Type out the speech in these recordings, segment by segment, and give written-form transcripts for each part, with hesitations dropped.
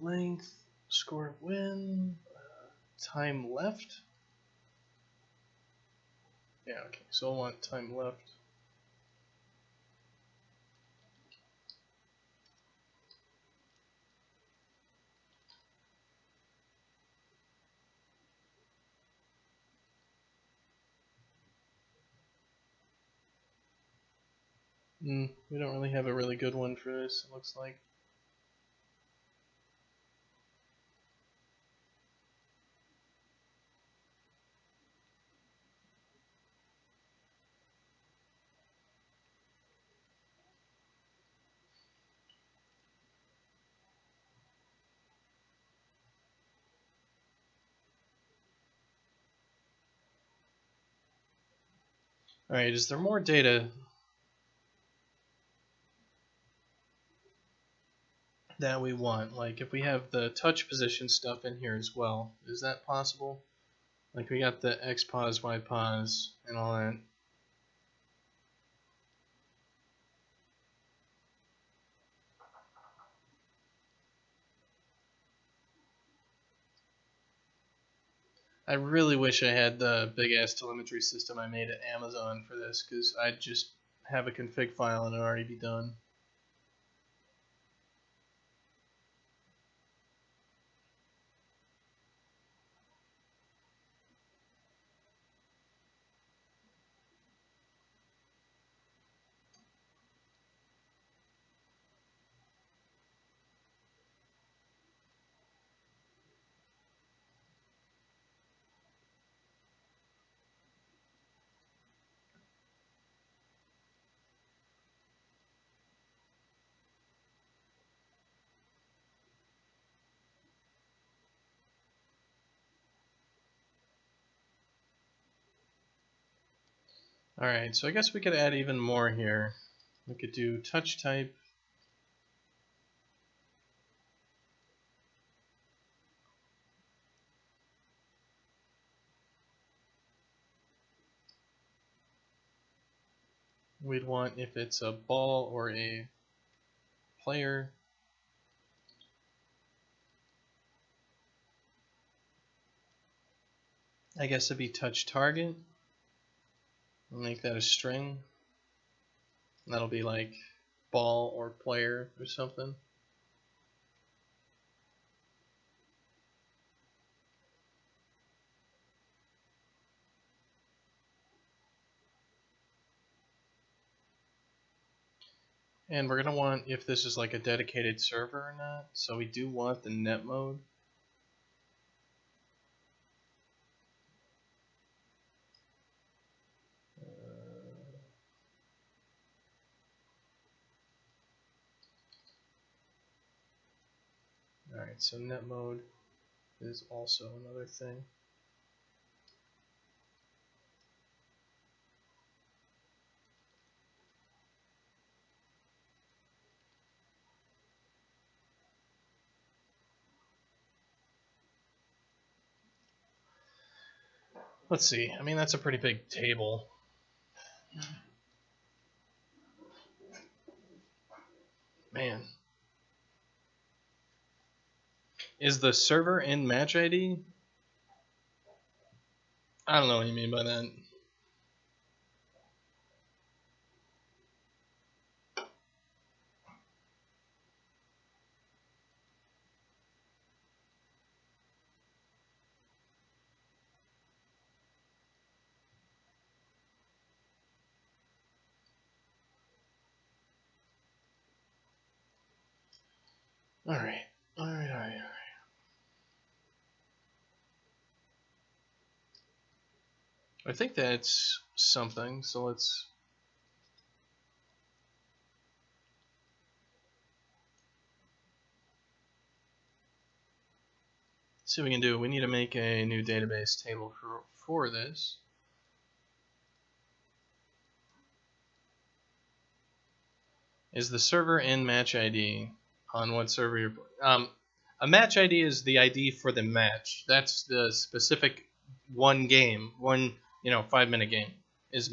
length, score of win, time left. Yeah, okay, so I want time left. We don't really have a really good one for this, it looks like. Alright, is there more data that we want? Like, if we have the touch position stuff in here as well, is that possible? Like, we got the X pause, Y pause, and all that. I really wish I had the big ass telemetry system I made at Amazon for this, because I'd just have a config file and it'd already be done. Alright, so I guess we could add even more here. We could do touch type. We'd want if it's a ball or a player. I guess it'd be touch target. We'll make that a string. And that'll be like ball or player or something. And we're going to want if this is like a dedicated server or not. So we do want the net mode. Alright, so net mode is also another thing. Let's see, I mean that's a pretty big table. Man. Is the server in match ID? I don't know what you mean by that. Alright. I think that's something, so let's see what we can do. We need to make a new database table for this. Is the server in match ID on what server you're a match ID is the ID for the match. That's the specific one game, 5-minute game is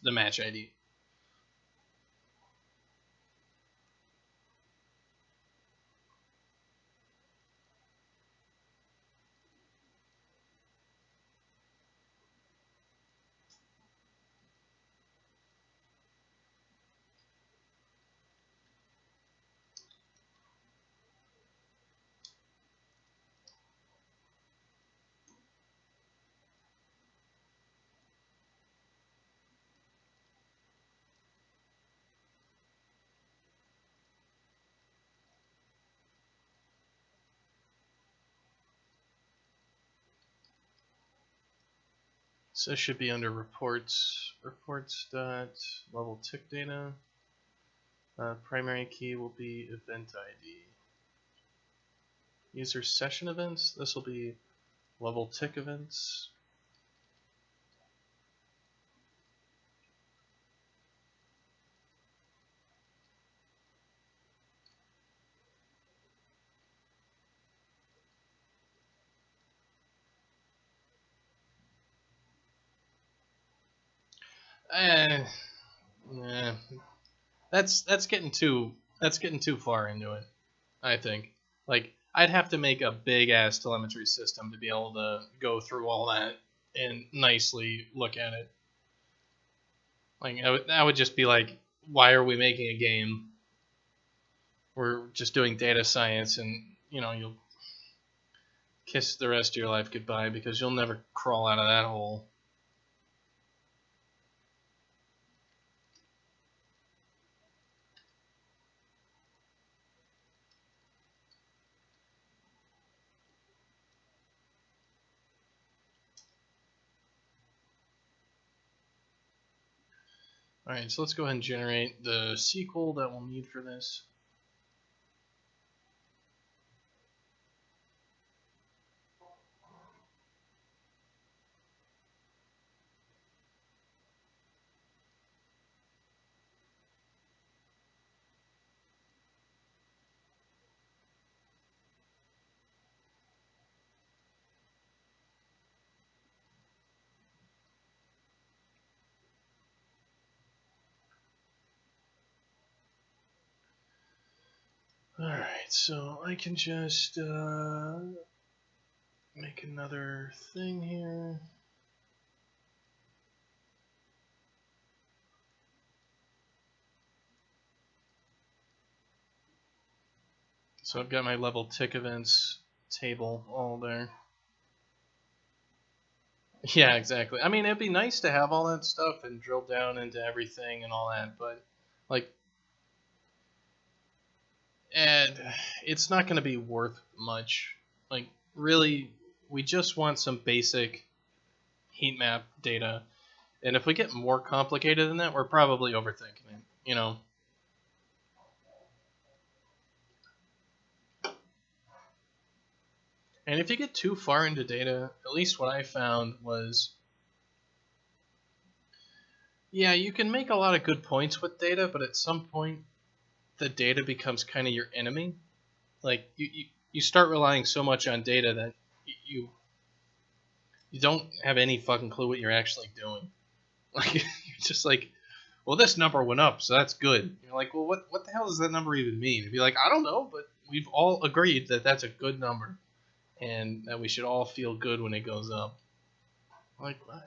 the match ID. So it should be under reports. Reports dot level tick data. Primary key will be event ID. User session events. This will be level tick events. Eh, nah. That's getting too far into it, I think. Like, I'd have to make a big ass telemetry system to be able to go through all that and nicely look at it. Like, I would just be like, why are we making a game? We're just doing data science, and you'll kiss the rest of your life goodbye because you'll never crawl out of that hole. Alright, so let's go ahead and generate the SQL that we'll need for this. Alright, so I can just make another thing here. So I've got my level tick events table all there. Yeah, exactly. I mean, it'd be nice to have all that stuff and drill down into everything and all that, but like, and it's not going to be worth much. Like, really, we just want some basic heat map data, and if we get more complicated than that, we're probably overthinking it. And if you get too far into data, at least what I found was, yeah, you can make a lot of good points with data, but at some point, the data becomes kind of your enemy. Like, you start relying so much on data that you don't have any fucking clue what you're actually doing. Like, you're just like, well, this number went up, so that's good. You're like, well, what the hell does that number even mean? You'd be like, I don't know, but we've all agreed that that's a good number, and that we should all feel good when it goes up. Like, what?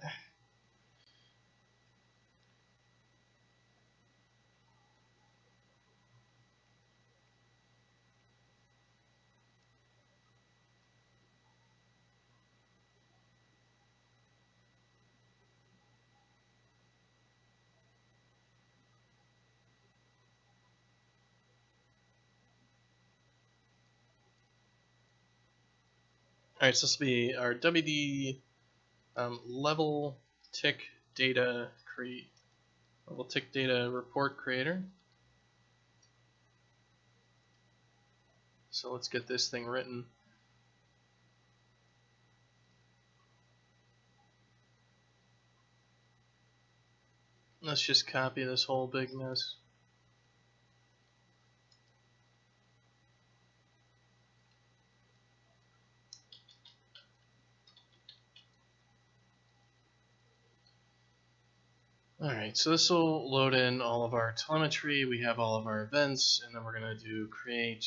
All right, so this will be our WD level tick data create level tick data report creator. So let's get this thing written. Let's just copy this whole big mess. Alright, so this will load in all of our telemetry. We have all of our events, and then we're going to do create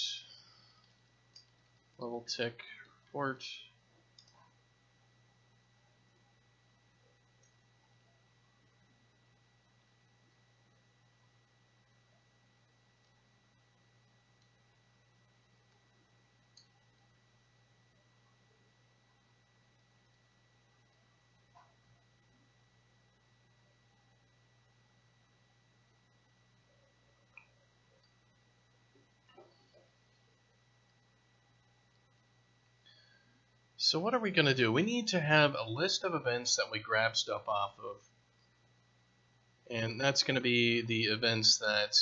level tick report. So what are we going to do? We need to have a list of events that we grab stuff off of. And that's going to be the events that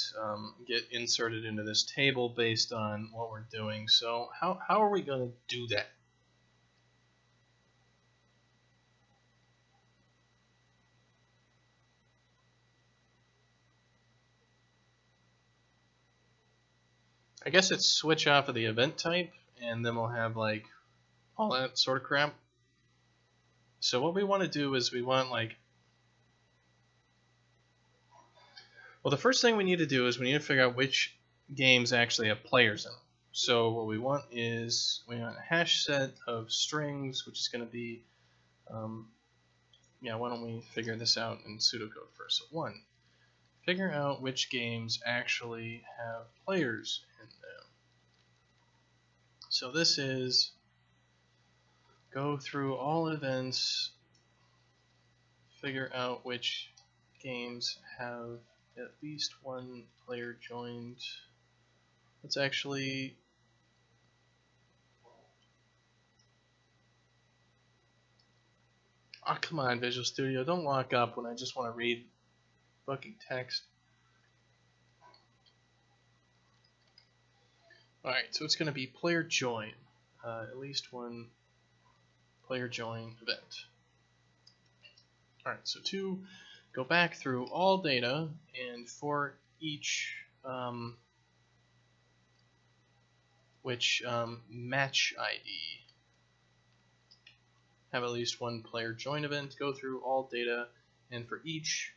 get inserted into this table based on what we're doing. So how are we going to do that? I guess it's switch off of the event type, and then we'll have like all that sort of crap. So what we want to do is we want like, well, the first thing we need to do is we need to figure out which games actually have players in them. So what we want is we want a hash set of strings, which is going to be, yeah, why don't we figure this out in pseudocode first? So 1, figure out which games actually have players in them. So this is go through all events, figure out which games have at least one player joined. Let's actually oh, come on, Visual Studio, don't lock up when I just want to read fucking text. Alright, so it's going to be player join, at least one player join event. Alright, so 2, go back through all data, and for each match ID have at least one player join event, go through all data, and for each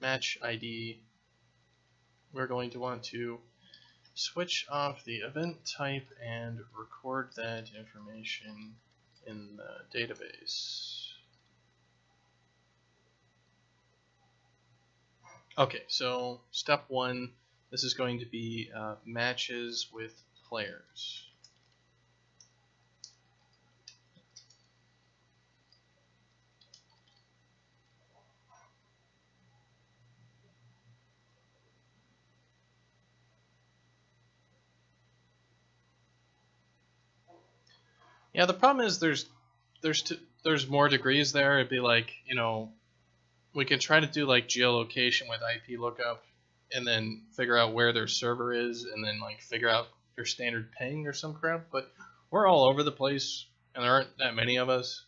match ID we're going to want to switch off the event type and record that information in the database. Okay, so step 1, this is going to be matches with players. Yeah, the problem is there's more degrees there. It'd be like, you know, we can try to do like geolocation with IP lookup and then figure out where their server is and then like figure out their standard ping or some crap, but we're all over the place and there aren't that many of us.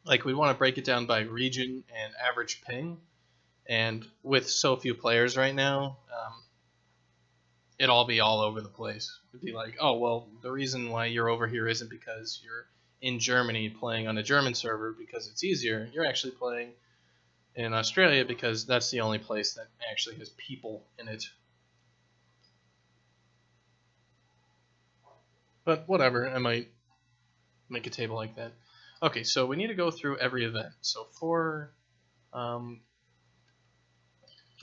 Like we want to break it down by region and average ping, and with so few players right now, it'd all be all over the place. It'd be like, oh, well, the reason why you're over here isn't because you're in Germany playing on a German server because it's easier. You're actually playing in Australia because that's the only place that actually has people in it. But whatever, I might make a table like that. Okay, so we need to go through every event. So for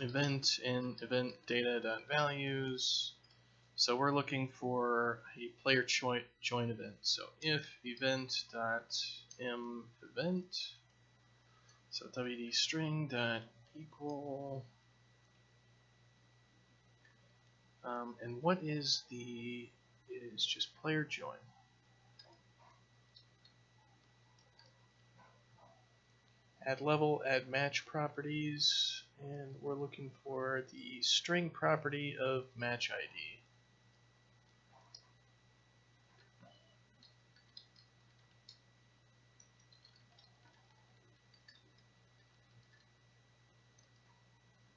event in event data.values, so we're looking for a player join event. So if event.m event, so wd string dot equal, and what is the, it is just player join. Add level, add match properties, and we're looking for the string property of match ID.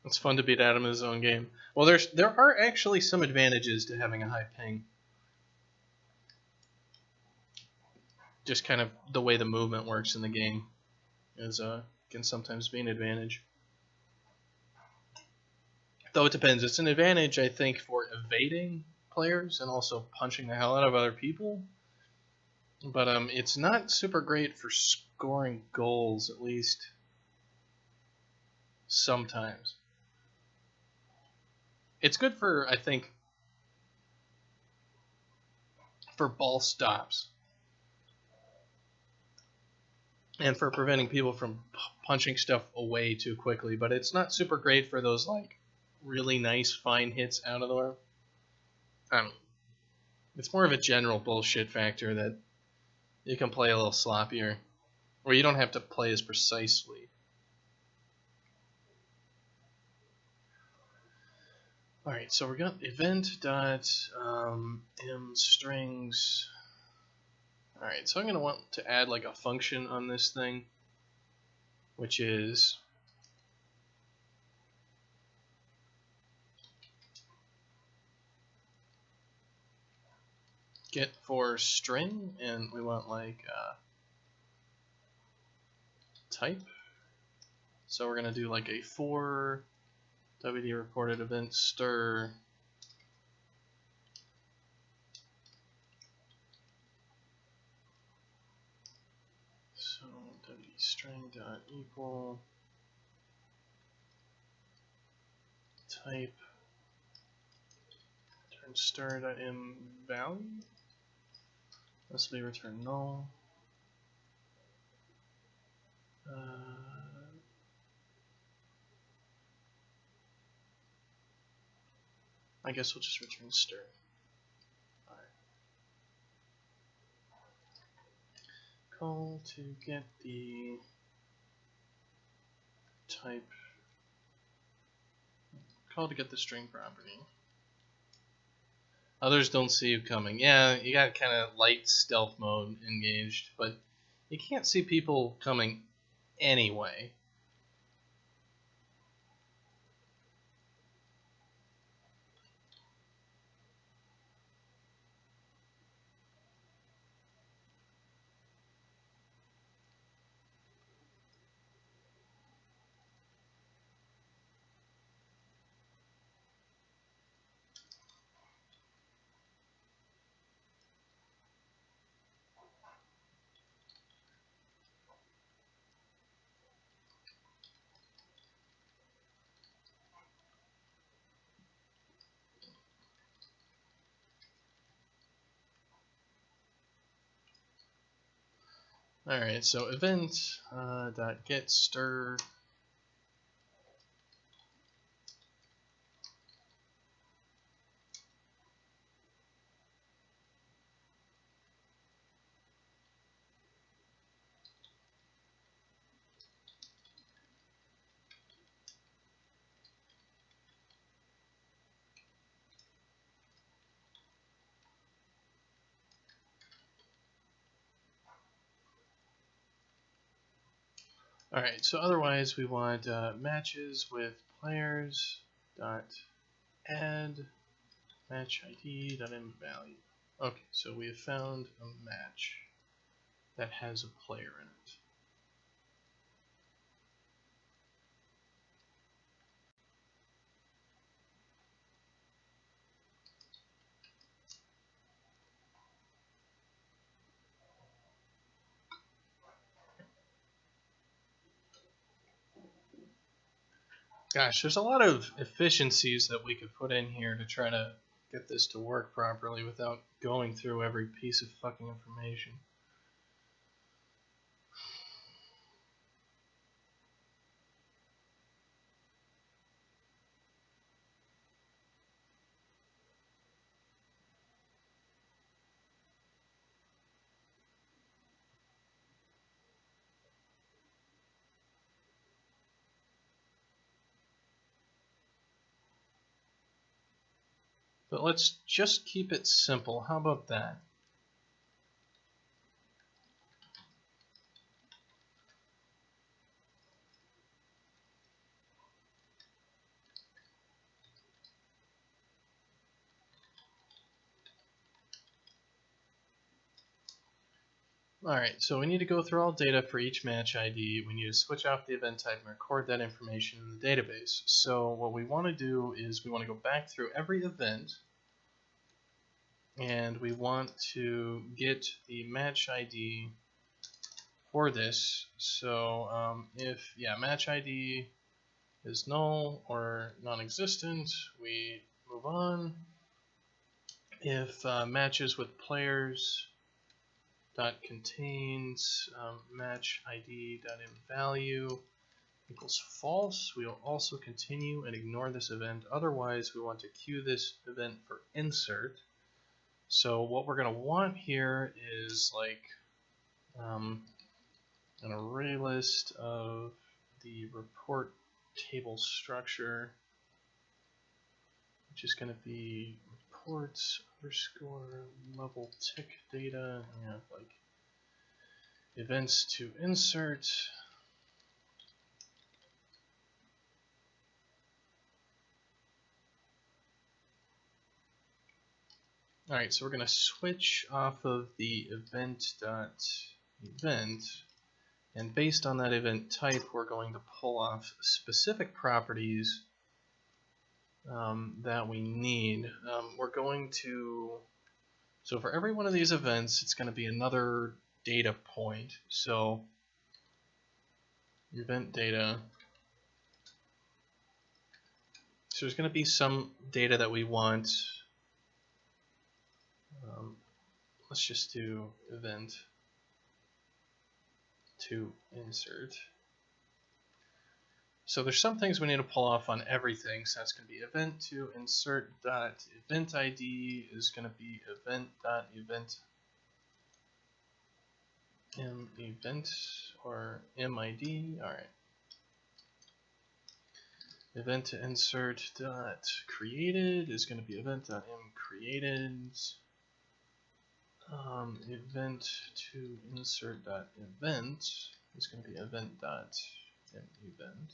It's fun to beat Adam in his own game. Well, there are actually some advantages to having a high ping. Just kind of the way the movement works in the game is can sometimes be an advantage. Though it depends. It's an advantage, I think, for evading players and also punching the hell out of other people. But it's not super great for scoring goals, at least sometimes. It's good for, I think, for ball stops. And for preventing people from punching stuff away too quickly. But it's not super great for those, like, really nice, fine hits out of the way. I don't know. It's more of a general bullshit factor that you can play a little sloppier, or you don't have to play as precisely. All right, so we're got event.mStrings. All right, so I'm going to want to add like a function on this thing, which is get for string, and we want like type. So we're going to do like a for WD reported event stir so WD string dot equal type return stir dot m value. This will be return null. I guess we'll just return stir. All right. Call to get the type. Call to get the string property. Others don't see you coming. Yeah, you got kind of light stealth mode engaged, but you can't see people coming anyway. Alright, so event dot get stir. Alright, so otherwise we want matches with players dot add match ID dot m value. Okay, so we have found a match that has a player in it. Gosh, there's a lot of efficiencies that we could put in here to try to get this to work properly without going through every piece of fucking information. But let's just keep it simple. How about that? Alright, so we need to go through all data for each match ID. We need to switch off the event type and record that information in the database. So what we want to do is we want to go back through every event, and we want to get the match ID for this. So if match ID is null or non-existent, we move on. If matches with players dot contains match ID dot mValue equals false, we will also continue and ignore this event. Otherwise, we want to queue this event for insert. So what we're going to want here is like an array list of the report table structure, which is going to be reports underscore level tick data. And we have like events to insert. Alright, so we're going to switch off of the event.event, and based on that event type, we're going to pull off specific properties that we need. We're going to, so for every one of these events, it's going to be another data point. So event data. So there's going to be some data that we want. Let's just do event to insert. So there's some things we need to pull off on everything. So that's going to be event to insert dot event ID is going to be event dot event event or MID. All right. Event to insert dot created is going to be event dot created. Event to insert dot event is going to be event dot event.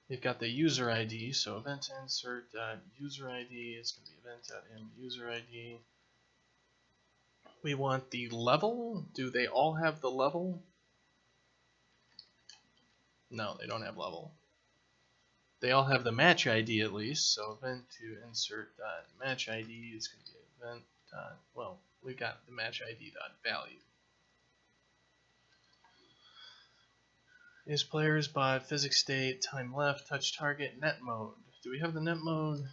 We've got the user ID, so event to insert dot user ID is going to be event dot user ID. We want the level. Do they all have the level? No, they don't have level. They all have the match ID at least, so event to insert dot match ID is going to be event dot, well, we got the match ID dot value. Is players bot physics state time left touch target net mode? Do we have the net mode?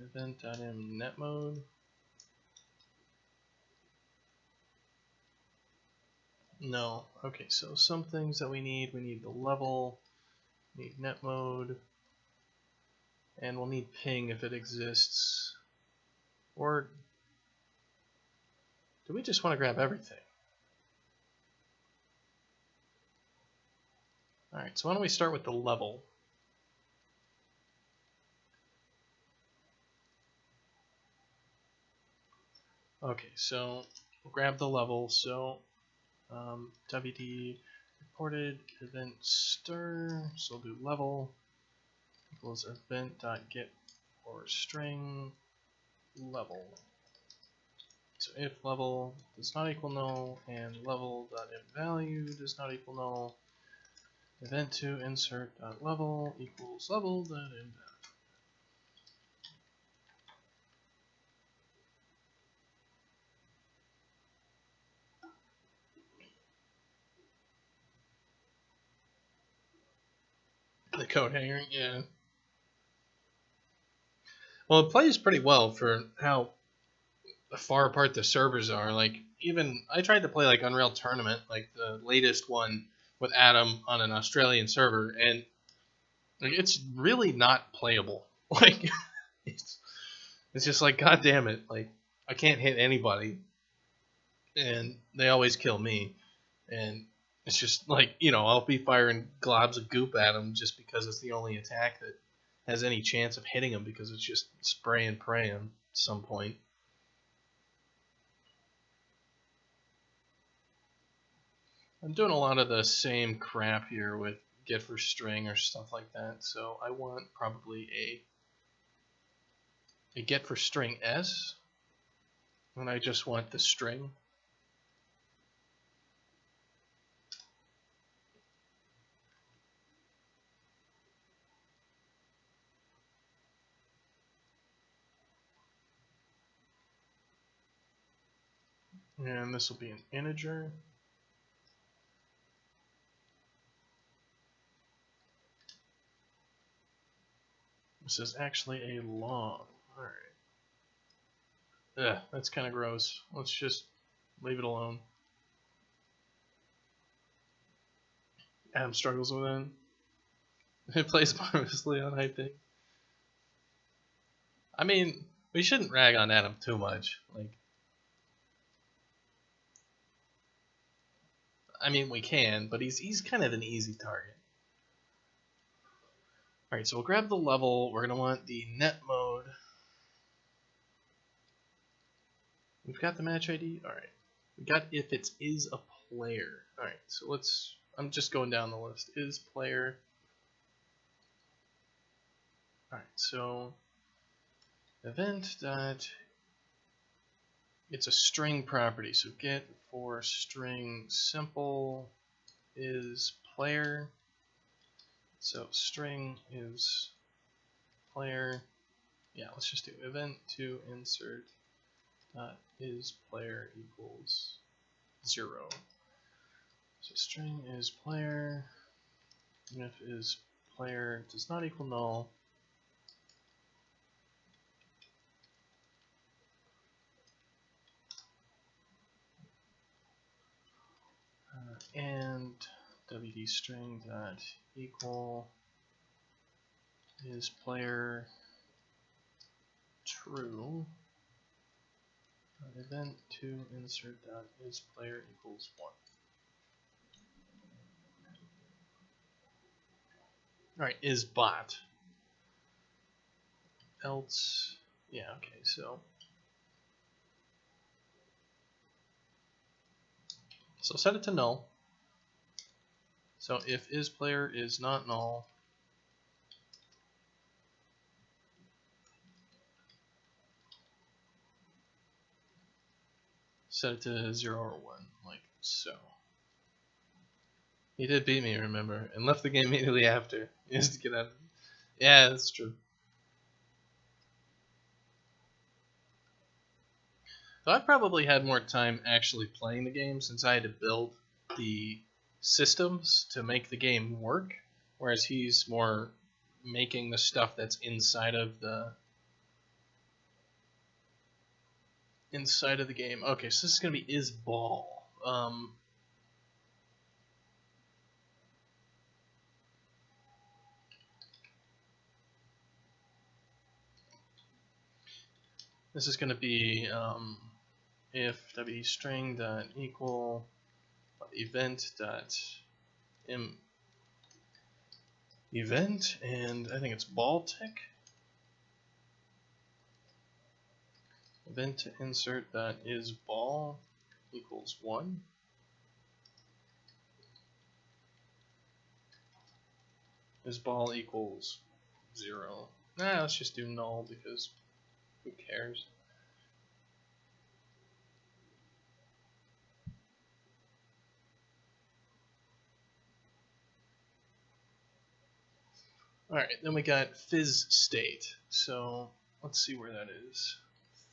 Event.m net mode. No. Okay, so some things that we need the level, we need net mode, and we'll need ping if it exists. Or do we just want to grab everything? Alright, so why don't we start with the level? Okay, so we'll grab the level. So WD reported event stir, so we'll do level equals event.get or string level. So if level does not equal null and level.value does not equal null, event to insert level equals level.value. The code hanger, yeah. Well, it plays pretty well for how far apart the servers are. Like, even I tried to play like Unreal Tournament, like the latest one with Adam on an Australian server, and like, it's really not playable. Like, it's just like, god damn it, like I can't hit anybody, and they always kill me, and it's just like, you know, I'll be firing globs of goop at them just because it's the only attack that has any chance of hitting them, because it's just spray and pray at some point. I'm doing a lot of the same crap here with get for string or stuff like that, so I want probably a get for string s, and I just want the string. And this will be an integer. This is actually a long. Alright. Ugh, that's kind of gross. Let's just leave it alone. Adam struggles with it. It plays marvelously on high ping. I mean, We shouldn't rag on Adam too much. Like, I mean, we can, but he's kind of an easy target. All right, so we'll grab the level. We're gonna want the net mode. We've got the match ID. All right, we got if it is a player. All right, so let's. I'm just going down the list. Is player. All right, so event dot. It's a string property, so get for string simple is player. So string is player. Yeah, let's just do event to insert dot is player equals 0. So string is player. And if is player does not equal null. And wd string dot equal is player true. Event to insert dot is player equals 1. All right, is bot. Else, yeah, okay, so set it to null. So if is player is not null, set it to 0 or 1, like so. He did beat me, remember, and left the game immediately after. He has to get out of it. Yeah, that's true. So I probably had more time actually playing the game since I had to build the systems to make the game work, whereas he's more making the stuff that's inside of the game. Okay, so this is gonna be is ball. This is gonna be if w string dot equal event dot event, and I think it's ball tick. Event to insert that is ball equals 1. Is ball equals 0. Nah, let's just do null because who cares? Alright, then we got fizz state. So let's see where that is.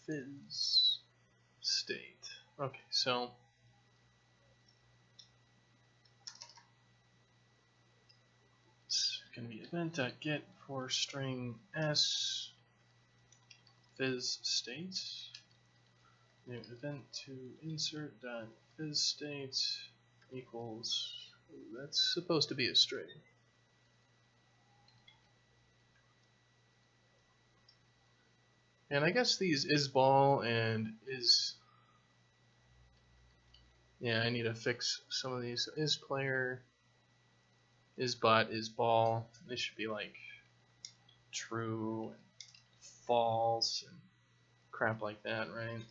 Fizz state. Okay, so it's going to be event.get for string s fizz state. New event to insert dot fizz state equals, that's supposed to be a string. And I guess these is ball and is, yeah, I need to fix some of these. So is player, is bot, is ball. They should be like true and false and crap like that, right?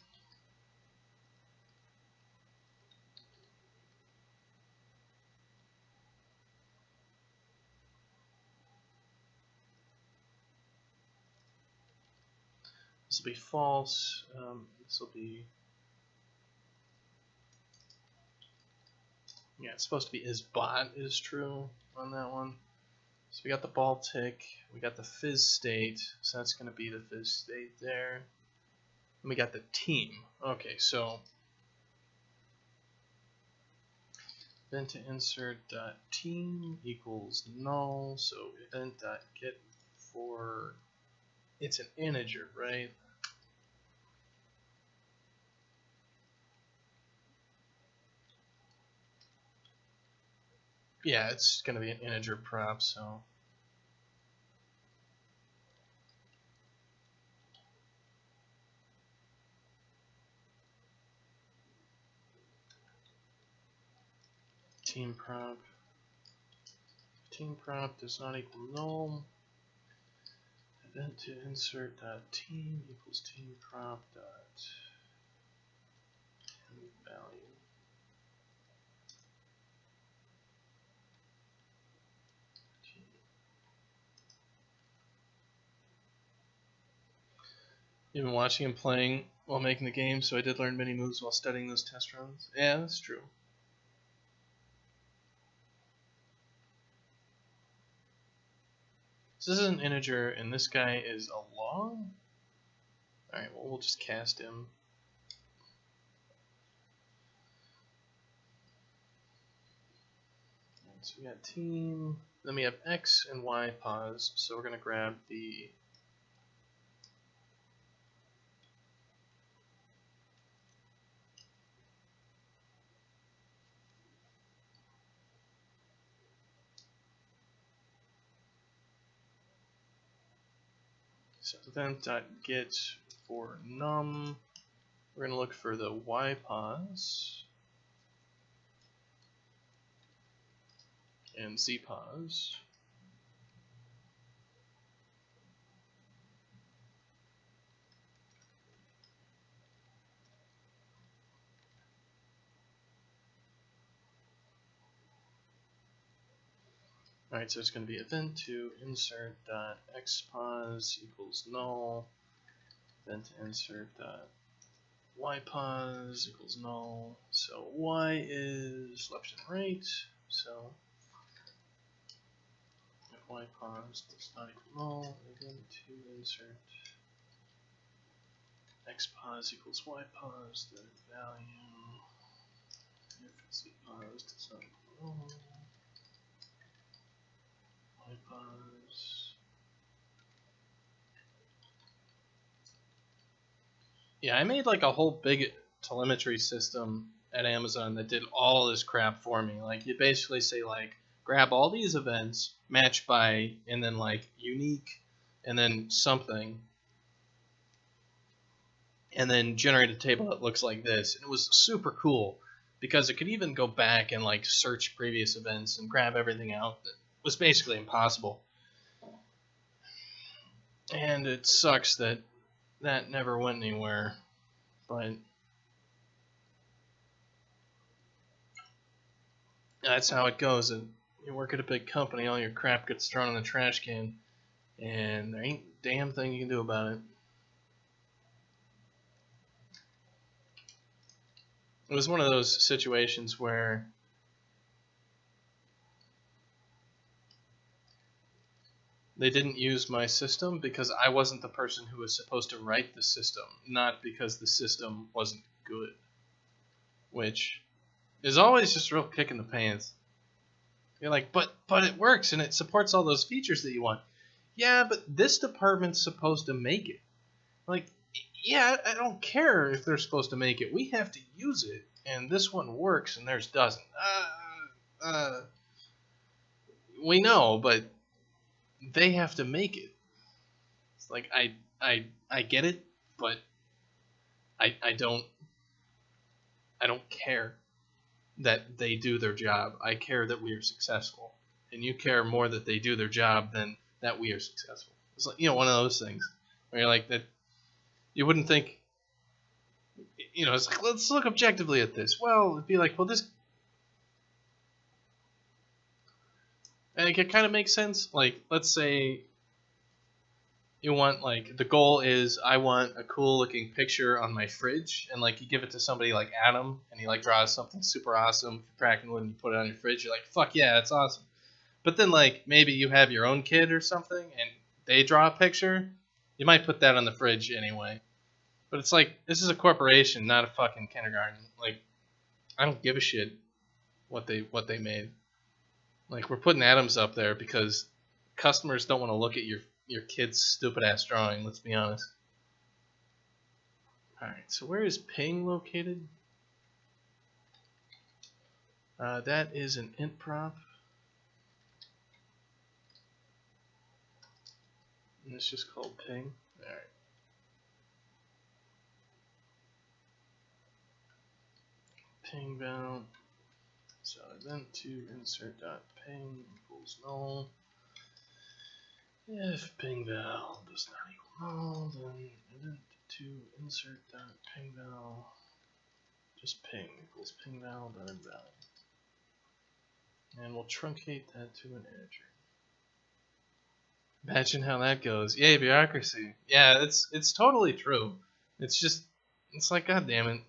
This will be false. This will be, yeah, it's supposed to be is bot is true on that one. So we got the ball tick, we got the fizz state, so that's going to be the fizz state there. And we got the team. Okay, so event to insert dot team equals null. So event dot get for, it's an integer, right? Yeah, it's going to be an integer prop, so team prop. Team prop does not equal null. Event to insert dot team equals team prop dot value. You've been watching and playing while making the game, so I did learn many moves while studying those test runs. Yeah, that's true. So this is an integer, and this guy is a long? Alright, well, we'll just cast him. Right, so we got team, then we have X and Y pause, so we're going to grab the so event.get for num. We're going to look for the Y pause and Z pause. Alright, so it's going to be event to insert dot xpause equals null, event to insert dot ypause equals null. So y is left and right, so if ypause does not equal null, event to insert xpause equals ypause, the value, if zpause does not equal null, ypause. Yeah, I made like a whole big telemetry system at Amazon that did all this crap for me. Like, you basically say, like, grab all these events, match by, and then like unique, and then something, and then generate a table that looks like this. And it was super cool because it could even go back and like search previous events and grab everything out that was basically impossible. And it sucks that that never went anywhere, but that's how it goes. And you work at a big company, all your crap gets thrown in the trash can, and there ain't a damn thing you can do about it. It was one of those situations where they didn't use my system because I wasn't the person who was supposed to write the system, not because the system wasn't good, which is always just a real kick in the pants. You're like, but it works and it supports all those features that you want. Yeah, but this department's supposed to make it. Like, yeah, I don't care if they're supposed to make it. We have to use it, and this one works and theirs doesn't. We know, but they have to make it. It's like, I get it, but I don't care that they do their job. I care that we are successful, and you care more that they do their job than that we are successful. It's like, one of those things where you're like, that you wouldn't think, it's like, let's look objectively at this. Well, it'd be like, well, this, and it kind of makes sense. Like, let's say you want, like, the goal is I want a cool looking picture on my fridge, and like you give it to somebody like Adam, and he like draws something super awesome for cracking wood, and you put it on your fridge. You're like, fuck yeah, that's awesome. But then, like, maybe you have your own kid or something, and they draw a picture. You might put that on the fridge anyway. But it's like, this is a corporation, not a fucking kindergarten. Like, I don't give a shit what they made. Like, we're putting atoms up there because customers don't want to look at your kid's stupid ass drawing, let's be honest. Alright, so where is ping located? That is an int prop. And it's just called ping. Alright. Ping bound So event to insert dot ping equals null. If ping val does not equal null, then event to insert dot ping val just ping equals ping val dot invalid. And we'll truncate that to an integer. Imagine how that goes. Yay, bureaucracy. Yeah, it's totally true. It's just, it's like, god damn it.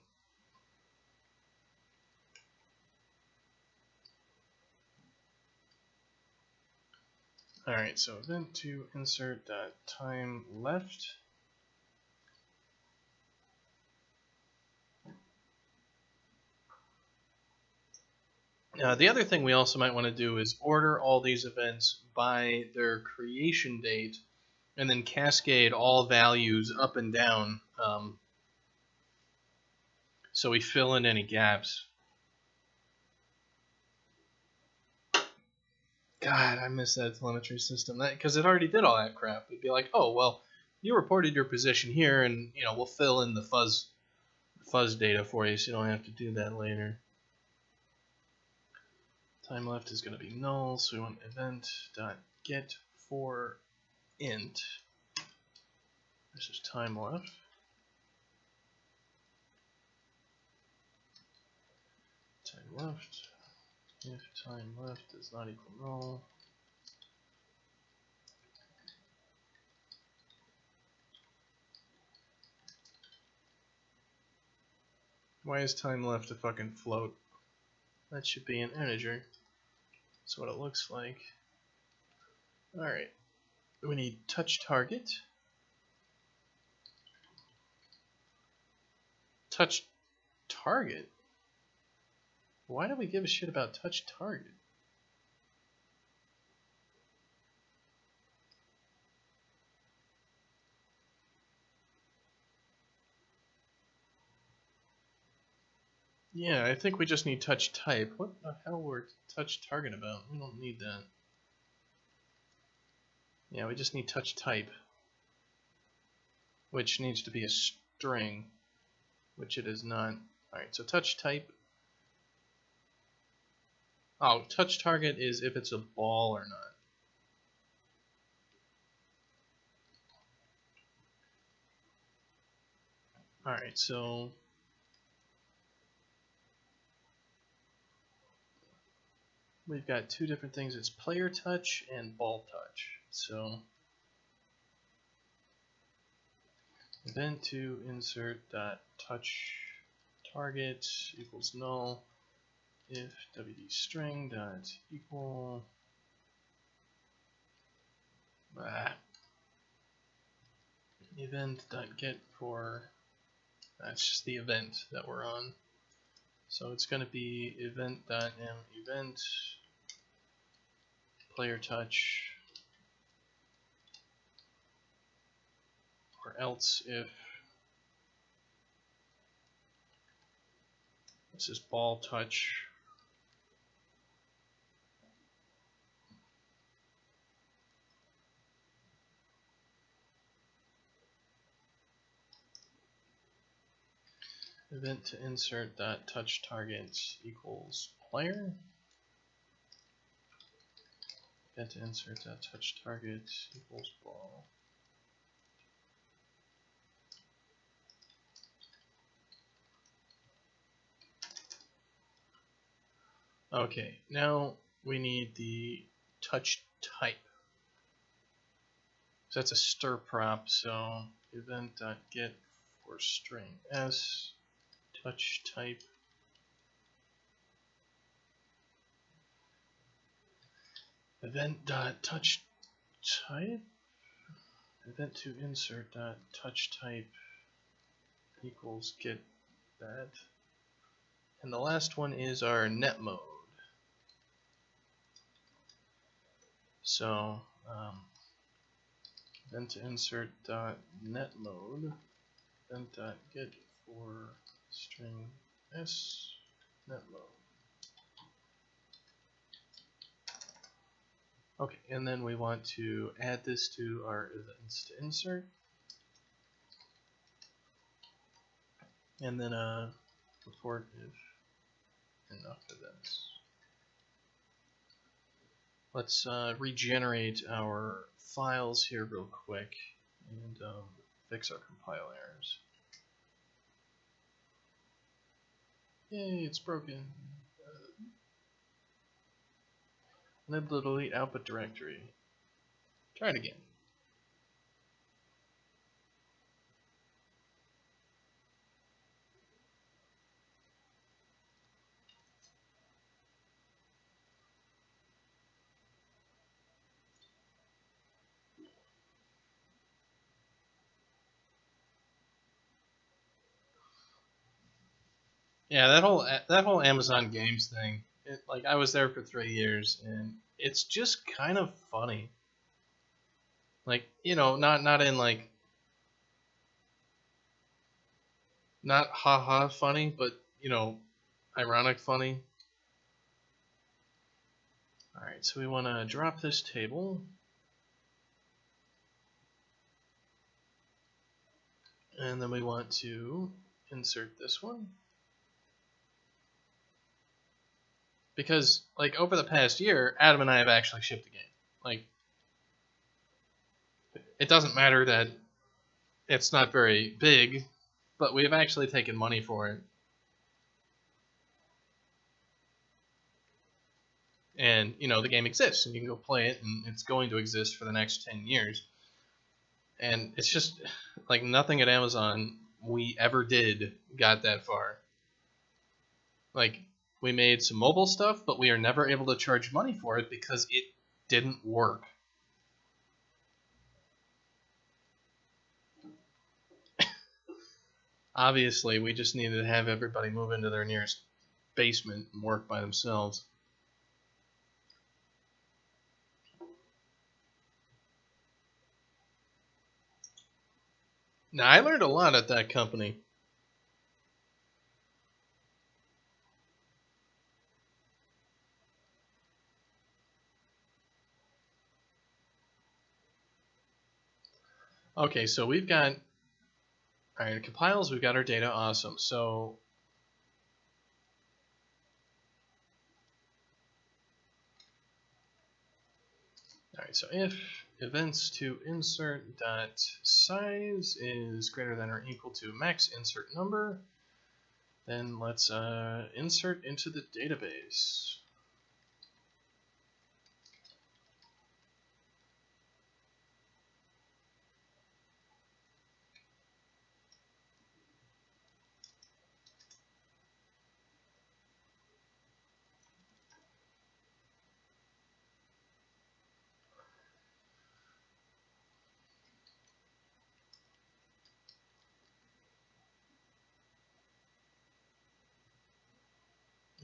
Alright, so event to insert dot time left. The other thing we also might want to do is order all these events by their creation date and then cascade all values up and down so we fill in any gaps. God, I miss that telemetry system. Because it already did all that crap. It'd be like, oh, well, you reported your position here, and we'll fill in the fuzz data for you so you don't have to do that later. Time left is going to be null, so we want event.get for int. This is time left. Time left. If time left does not equal null, why is time left a fucking float? That should be an integer. That's what it looks like. Alright. We need touch target. Touch target? Why do we give a shit about touch target? Yeah, I think we just need touch type. What the hell were touch target about? We don't need that. Yeah, we just need touch type, which needs to be a string, which it is not. Alright, so touch type. Oh, touch target is if it's a ball or not. Alright, so we've got two different things. It's player touch and ball touch. So event to insert dot touch target equals null if wd string dot equal event dot get for, that's just the event that we're on. So it's going to be event dot m event player touch, or else if this is ball touch, event to insert dot touch target equals player, event to insert dot touch target equals ball. Okay, now we need the touch type. So that's a stir prop, so event.get for string s touch type event.touch type event to insert dot touch type equals get that, and the last one is our net mode. So event to insert dot net mode event dot get for string s net mode. Okay, and then we want to add this to our events to insert, and then report if enough events. Let's regenerate our files here real quick and fix our compile errors. Yay, it's broken. Unable to delete output directory. Try it again. Yeah, that whole Amazon Games thing. Like I was there for 3 years, and it's just kind of funny. Like not in like not haha funny, but ironic funny. All right, so we want to drop this table, and then we want to insert this one. Because, like, over the past year, Adam and I have actually shipped the game. Like, it doesn't matter that it's not very big, but we have actually taken money for it. And, the game exists, and you can go play it, and it's going to exist for the next 10 years. And it's just, like, nothing at Amazon we ever did got that far. Like, we made some mobile stuff, but we are never able to charge money for it because it didn't work. Obviously, we just needed to have everybody move into their nearest basement and work by themselves. Now, I learned a lot at that company. Okay, so we've got, all right, it compiles, we've got our data, awesome. So, all right, so if events to insert dot size is greater than or equal to max insert number, then let's insert into the database.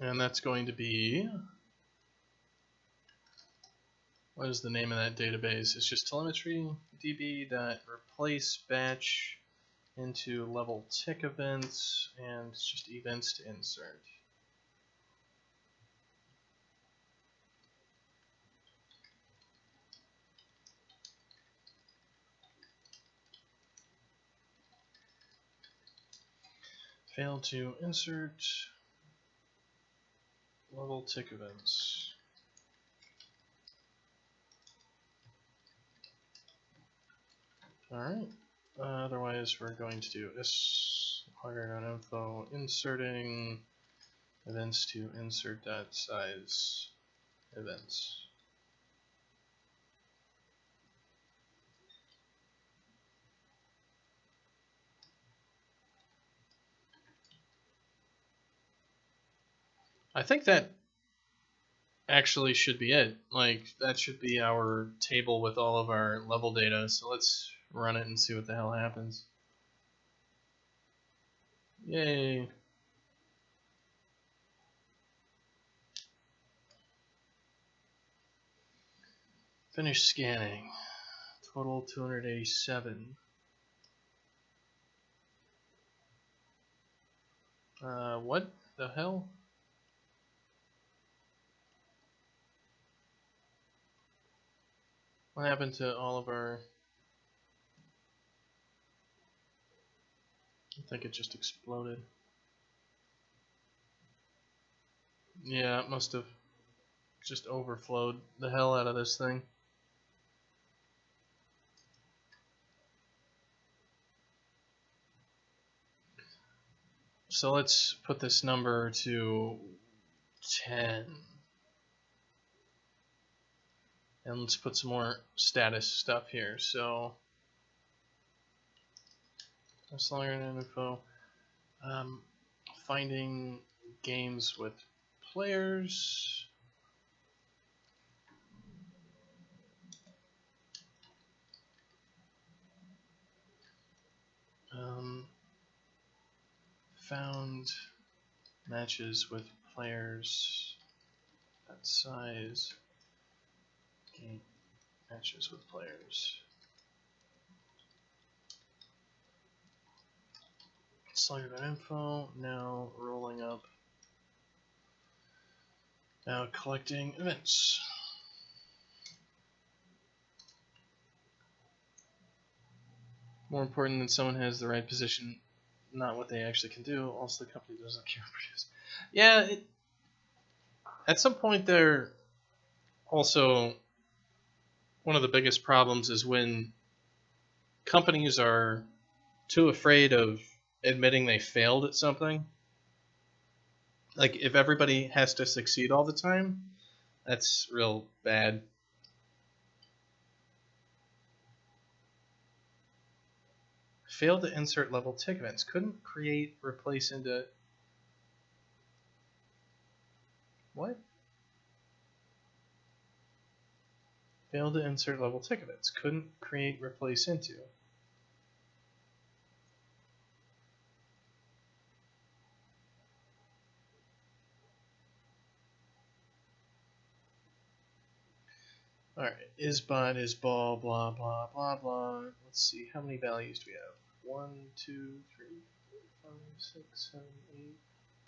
And that's going to be, what is the name of that database? It's just telemetry db.replace batch into level tick events, and it's just events to insert. Failed to insert level tick events. Alright, otherwise we're going to do this logger.info inserting events to insert.size events. I think that actually should be it. Like, that should be our table with all of our level data. So let's run it and see what the hell happens. Yay. Finish scanning. Total 287. What the hell? What happened to all of our... I think it just exploded. Yeah, it must have. just overflowed the hell out of this thing. So let's put this number to 10. And let's put some more status stuff here. So, that's longer than info. Finding games with players. Found matches with players. That size. Game matches with players. Select that info. Now rolling up. Now collecting events. More important than someone has the right position, not what they actually can do. Also, the company doesn't care produce. Yeah, at some point there. Also, one of the biggest problems is when companies are too afraid of admitting they failed at something. Like, if everybody has to succeed all the time, that's real bad. Failed to insert level tick events. Couldn't create, replace into... What? Failed to insert level tick events. Couldn't create, replace into. Alright, isbot, isball, blah, blah, blah, blah. Let's see, how many values do we have? 1, 2, 3, 4, 5, 6, 7, 8,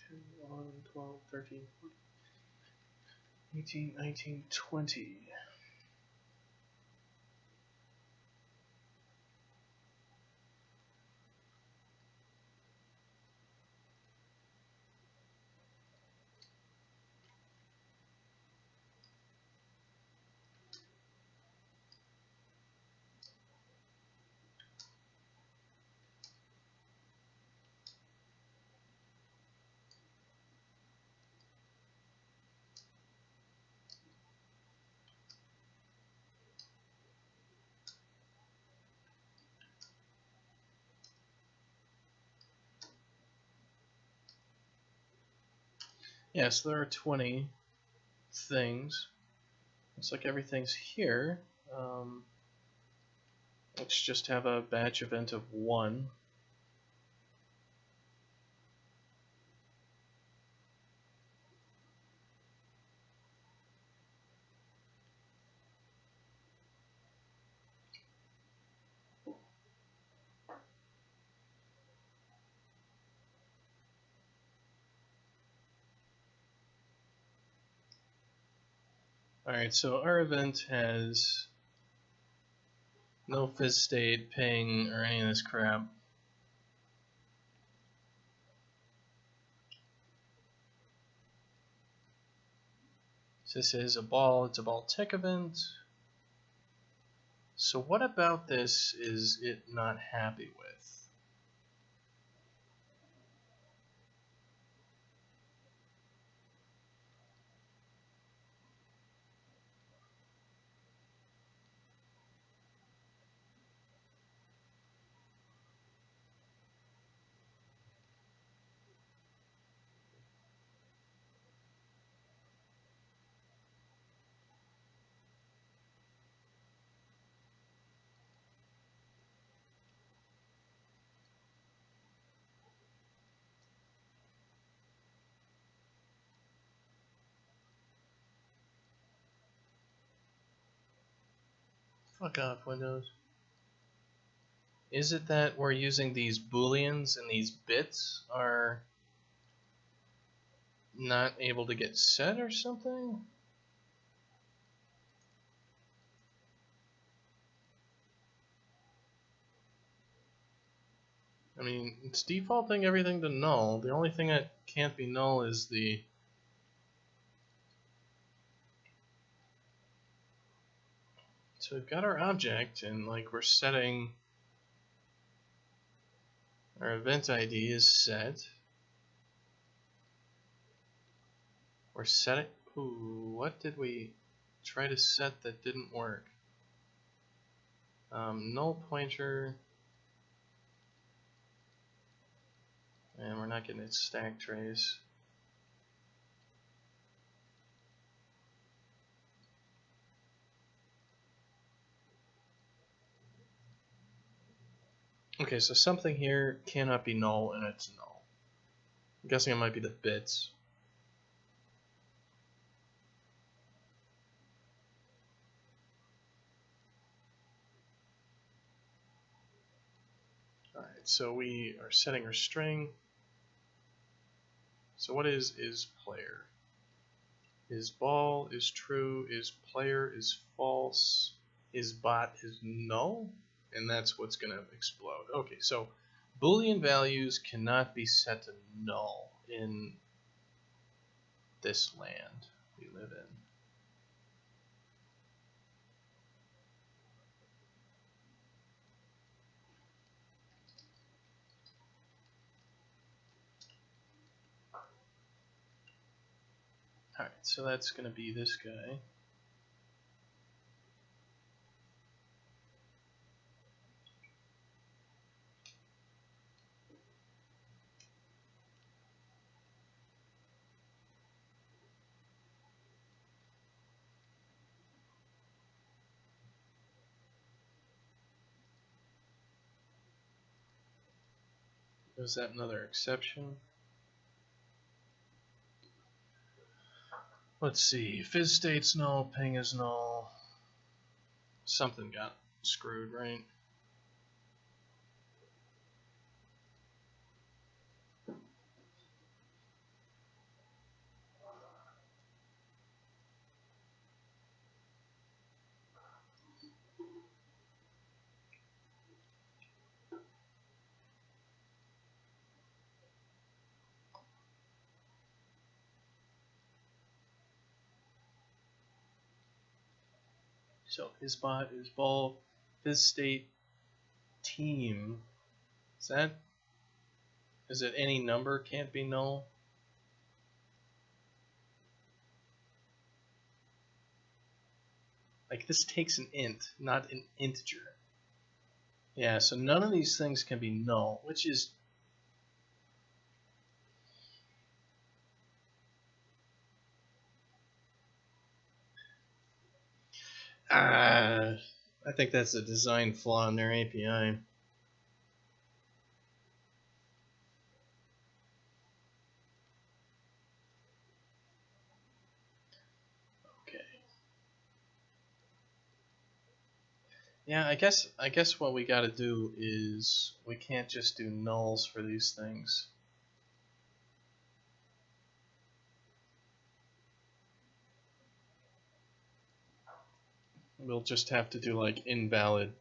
10, 11, 12, 13, 14, 18, 19, 20. Yes, there are 20 things. Looks like everything's here. Let's just have a batch event of 1. Alright, so our event has no fizz state, ping, or any of this crap. So this is a ball, it's a ball tech event. So what about this is it not happy with? Fuck off, Windows. Is it that we're using these booleans and these bits are not able to get set or something? I mean, it's defaulting everything to null. The only thing that can't be null is the So we've got our object, and like we're setting our event ID is set. We're setting. Ooh, what did we try to set that didn't work? Null pointer, and we're not getting its stack trace. Okay, so something here cannot be null, and it's null. I'm guessing it might be the bits. Alright, so we are setting our string. So what is player? Is ball is true, is player is false, is bot is null, and that's what's going to explode. Okay, so Boolean values cannot be set to null in this land we live in. Alright, so that's going to be this guy. Was that another exception? Let's see. Fizz state's null, ping is null. Something got screwed, right? So his bot is ball, fizz state, team. Is it any number can't be null? Like this takes an int, not an integer. Yeah, so none of these things can be null, which is I think that's a design flaw in their API. Okay. Yeah, I guess what we got to do is we can't just do nulls for these things. We'll just have to do like invalid.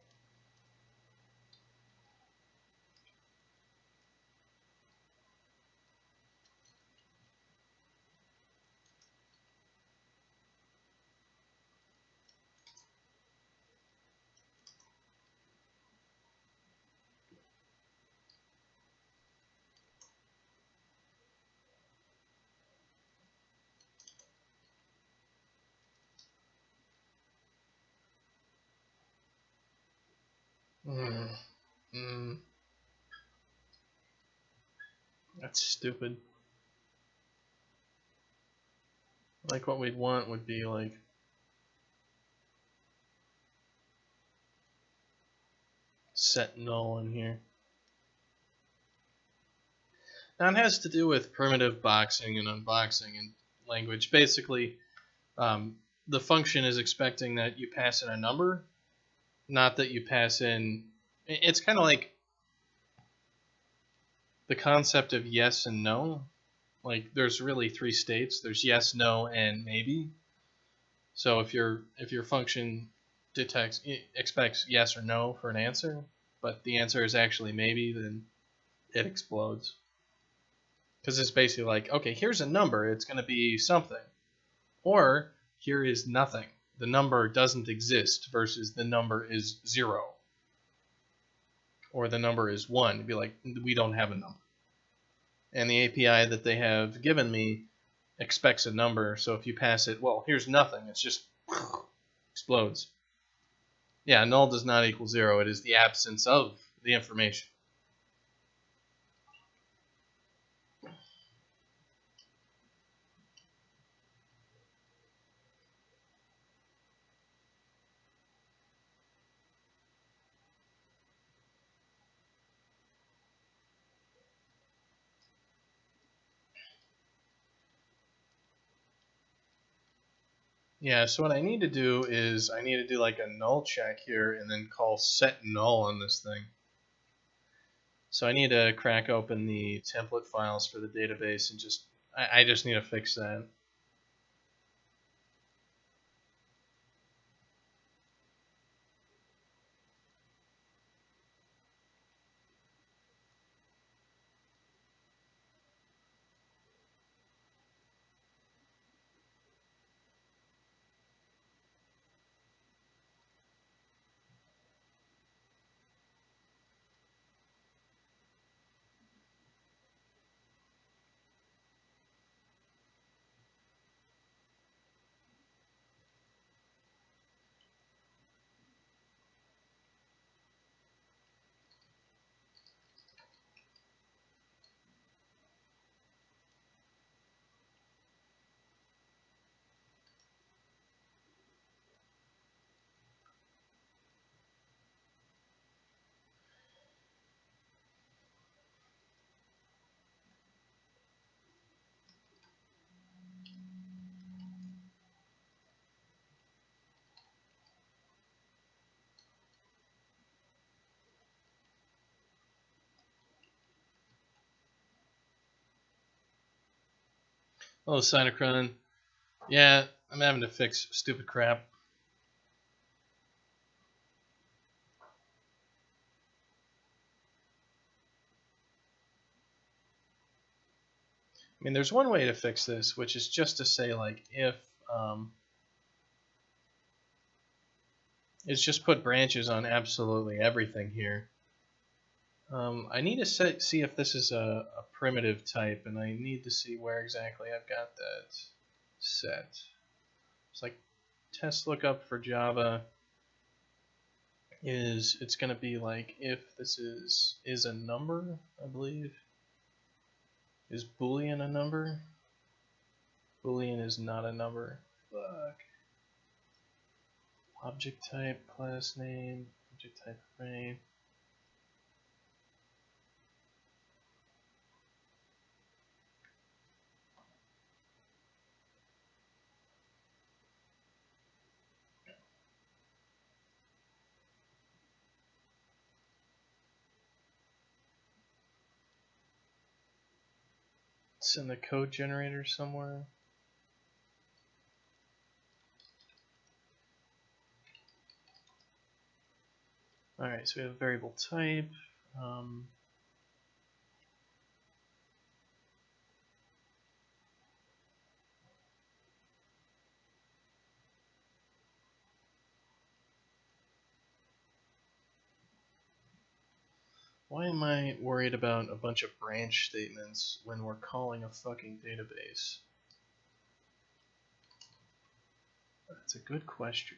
That's stupid. Like what we'd want would be like set null in here. Now it has to do with primitive boxing and unboxing and language. Basically, the function is expecting that you pass in a number, not that you pass in. It's kind of like the concept of yes and no. Like there's really three states. There's yes, no, and maybe. So if your function expects yes or no for an answer, but the answer is actually maybe, then it explodes. Because it's basically like, okay, here's a number, it's going to be something. Or here is nothing, the number doesn't exist versus the number is 0 or the number is 1. It'd be like, we don't have a number. And the API that they have given me expects a number, so if you pass it, well, here's nothing, it's just explodes. Yeah, null does not equal 0. It is the absence of the information. Yeah, so what I need to do is I need to do like a null check here and then call set null on this thing. So I need to crack open the template files for the database and I just need to fix that. Oh, Cytochrome. Yeah, I'm having to fix stupid crap. I mean, there's one way to fix this, which is just to say, like, if it's just put branches on absolutely everything here. I need to see if this is a primitive type, and I need to see where exactly I've got that set. It's like test lookup for Java it's going to be like if this is a number, I believe. Is Boolean a number? Boolean is not a number. Fuck. Object type, class name, object type array. It's in the code generator somewhere. Alright, so we have variable type. Why am I worried about a bunch of branch statements when we're calling a fucking database? That's a good question.